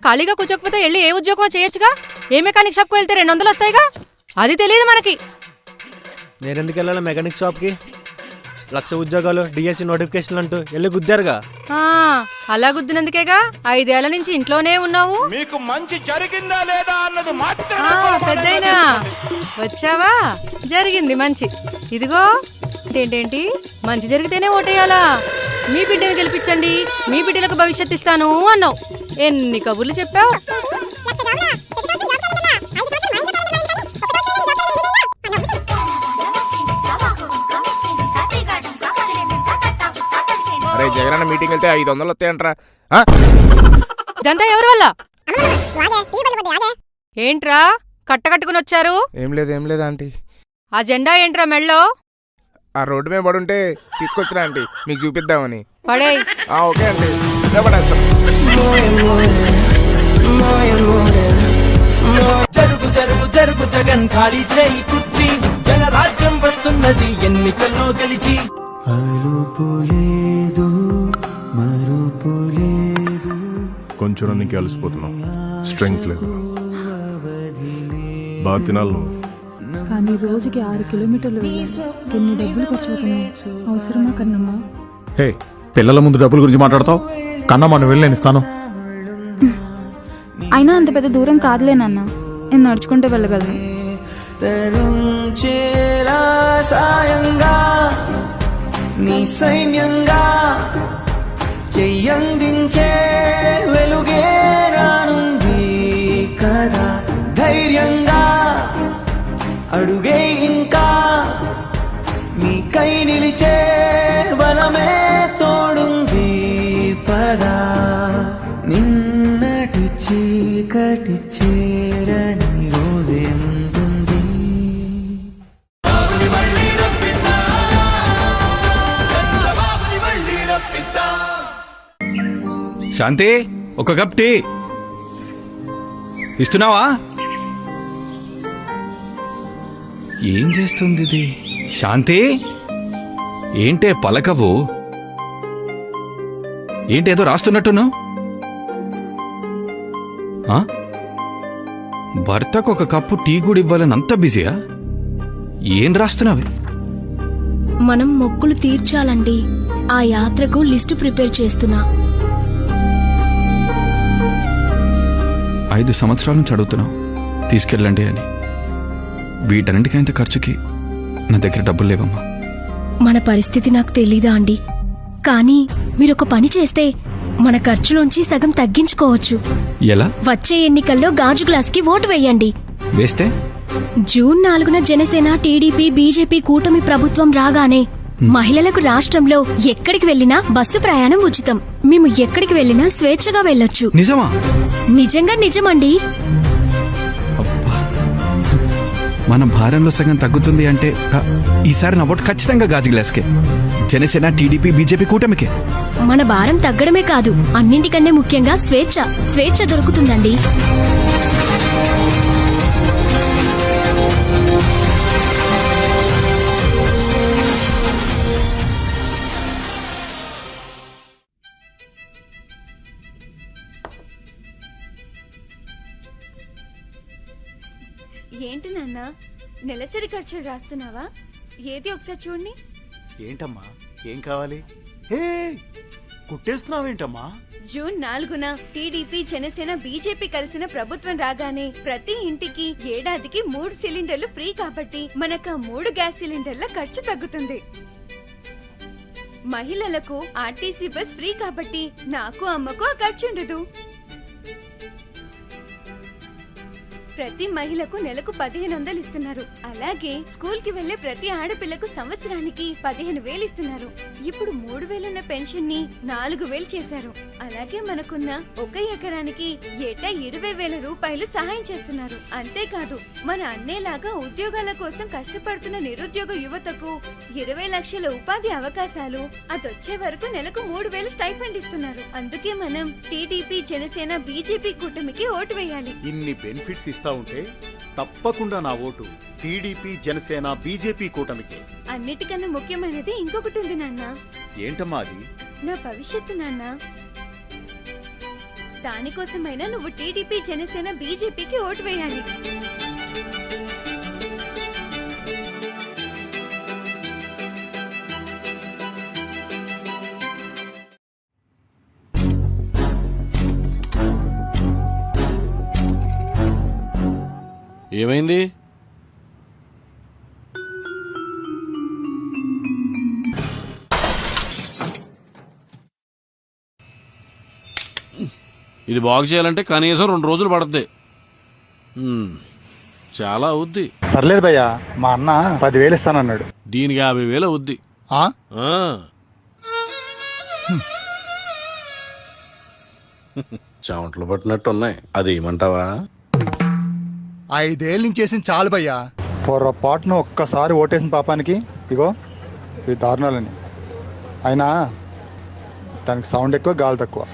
ఖాళీగా కూర్చోకపోతే వెళ్ళి ఏ ఉద్యోగం చేయొచ్చుగా. ఏ మెకానిక్ షాప్కి వెళ్తే 200 వస్తాయిగా. అది తెలియదు మనకి. నేనెందుకు వెళ్ళాలి మెకానిక్ షాప్కి? 1,00,000 ఉద్యోగాలు డిఎస్సి నోటిఫికేషన్లు అంటూ వెళ్ళి గుద్దారుగా. అలా గుద్దినందుకేగా 5 ఏళ్ల నుంచి ఇంట్లోనే ఉన్నావు. మీకు మంచి జరిగిందా లేదా అన్నది పెద్దయినా వచ్చావా? జరిగింది మంచి. ఇదిగో ఏంటేంటి మంచి జరిగితేనే ఓటేయాలా? మీ బిడ్డను గెలిపించండి, మీ బిడ్డలకు భవిష్యత్తు ఇస్తాను అన్నావు. ఎన్ని కబుర్లు చెప్పావు. అరే జగనన్న మీటింగ్ వెళ్తే 500 వస్తాయంట్రా. ఇదంతా ఎవరి వల్ల? ఏంట్రా కట్టకట్టుకుని వచ్చారు? ఏం లేదు ఆంటీ. ఆ జెండా ఏంట్రా మెళ్ళో? ఆ రోడ్డు మీద పడుంటే తీసుకొచ్చినా ఆంటీ, మీకు చూపిద్దామని. పడే. ఓకే అండి, పడేస్తాం. జరుగు జరుగు జరుగు జగన్ ఖాళీ చేయి కుర్చీ, జనరాజ్యం వస్తున్నది ఎన్నికల్లో గెలిచి. అలుపులేదు మరుపులేదు. కొంచెం నీకు అలసిపోతున్నావు, స్ట్రెంగ్త్ లేదు. బాగా తినాలి నువ్వు. కానీ రోజుకి 6 కిలోమీటర్లు ఎన్ని డబ్బులు ఖర్చు అవుతున్నాయి? అవసరమా కన్నమ్మా? హే, పిల్లల ముందు డబ్బుల గురించి మాట్లాడతావు? కన్నమ్మ నువ్వు వెళ్ళి నేను ఇస్తాను. అయినా అంత పెద్ద దూరం కాదులేనన్న, నేను నడుచుకుంటూ వెళ్ళగలను. సాయంగా నీ సైన్యంగా చెయ్యందించే వెలుగే రానుంది కదా. ధైర్యంగా అడుగే ఇంకా మీ కై నిలిచే బలమే తోడుంది పదా. నిన్నటి చీకటి చేరని రోజే ముందుంది. శాంతి, ఒక కప్ టీ ఇస్తున్నావా? ఏం చేస్తుంది ఇది? శాంతి, ఏంటే పలకవు? ఏంటేదో రాస్తున్నట్టున్నావు? భర్తకు ఒక కప్పు టీ కూడా ఇవ్వాలని అంత బిజీయా? ఏం రాస్తున్నావు? మనం మొక్కులు తీర్చాలండి. ఆ యాత్రకు లిస్టు ప్రిపేర్ చేస్తున్నా. 5 సంవత్సరాల నుంచి అడుగుతున్నావు తీసుకెళ్ళండి అని. వీటన్నిటికైంత ఖర్చుకి నా దగ్గర డబ్బులు లేవమ్మా. మన పరిస్థితి నాకు తెలీదా అండి? కానీ మీరొక పని చేస్తే మన ఖర్చులోంచి సగం తగ్గించుకోవచ్చు. ఎలా? వచ్చే ఎన్నికల్లో గాజు గ్లాస్కి ఓటు వేయండి. వేస్తే జూన్ 4న జనసేన, టీడీపీ, బీజేపీ కూటమి ప్రభుత్వం రాగానే మహిళలకు రాష్ట్రంలో ఎక్కడికి వెళ్లినా బస్సు ప్రయాణం ఉచితం. మేము ఎక్కడికి వెళ్లినా స్వేచ్ఛగా వెళ్ళొచ్చు. నిజమా? నిజంగా నిజమండి. అబ్బా, మన భారంలో సగం తగ్గుతుంది అంటే ఈసారి నా ఓటు ఖచ్చితంగా గాజు గ్లాస్కే. జనసేన, టీడీపీ, బీజేపీ కూటమికే. మన భారం తగ్గడమే కాదు, అన్నింటికన్నా ముఖ్యంగా స్వేచ్ఛ దొరుకుతుందండి. ఏంటి నాన్న, నెలసరి ఖర్చులు రాస్తున్నావా? ఏది ఒకసారి చూడండి. ఏంటమ్మా, ఏం కావాలి? హే, కుట్టేస్తున్నావేంటమ్మా? జూన్ 4న టీడీపీ, జనసేన, బీజేపీ కలిసిన ప్రభుత్వం రాగానే ప్రతి ఇంటికి ఏడాదికి 3 సిలిండర్లు ఫ్రీ కాబట్టి మనకు 3 గ్యాస్ సిలిండర్ల ఖర్చు తగ్గుతుంది. మహిళలకు ఆర్టీసీ బస్ ఫ్రీ కాబట్టి నాకు అమ్మకు ఆ ఖర్చు ఉండదు. ప్రతి మహిళకు నెలకు 1500 ఇస్తున్నారు. అలాగే స్కూల్ కి వెళ్లే ప్రతి ఆడపిల్లకు సంవత్సరానికి 15,000 ఇస్తున్నారు. ఇప్పుడు 3,000 ఉన్న పెన్షన్ ని 4,000 చేశారు. అలాగే మనకున్న 1 ఎకరానికి ఏటా 20,000 రూపాయలు సహాయం చేస్తున్నారు. అంతేకాదు మన అన్నేలాగా ఉద్యోగాల కోసం కష్టపడుతున్న నిరుద్యోగ యువతకు 20 లక్షల ఉపాధి అవకాశాలు, అదొచ్చే వరకు నెలకు 3,000 స్టైఫండ్ ఇస్తున్నారు. అందుకే మనం టీడీపీ, జనసేన, బీజేపీ కూటమికి ఓటు వేయాలి. ఇన్ని బెనిఫిట్స్ ఇస్తా ఉంటే తప్పకుండా నా ఓటు టీడీపీ, జనసేన, బీజేపీ కూటమికి. అన్నిటికన్నా ముఖ్యమైనది ఇంకొకటి ఉంది నాన్న. ఏంటమ్మా అది? నా భవిష్యత్తు నాన్న. దానికోసమైనా నువ్వు టీడీపీ జనసేన బీజేపీకి ఓటు వేయాలి. ఏమైంది? ఇది బాగు చేయాలంటే కనీసం 2 రోజులు పడుతుంది. చాలా అవుద్ది. పర్లేదు భయ్యా, మా అన్న 10,000 ఇస్తానన్నాడు. దీనికి 50,000 అవుద్ది. చెమటలు పట్టినట్టు ఉన్నాయి. అది ఏమంటావా? 5 ఏళ్ళ నుంచి చేసిన చాలు భయ్యా. పొరపాటును ఒక్కసారి ఓటేసిన పాపానికి ఇగో ఈ దారుణాలని. అయినా దానికి సౌండ్ ఎక్కువ, గాలి తక్కువ.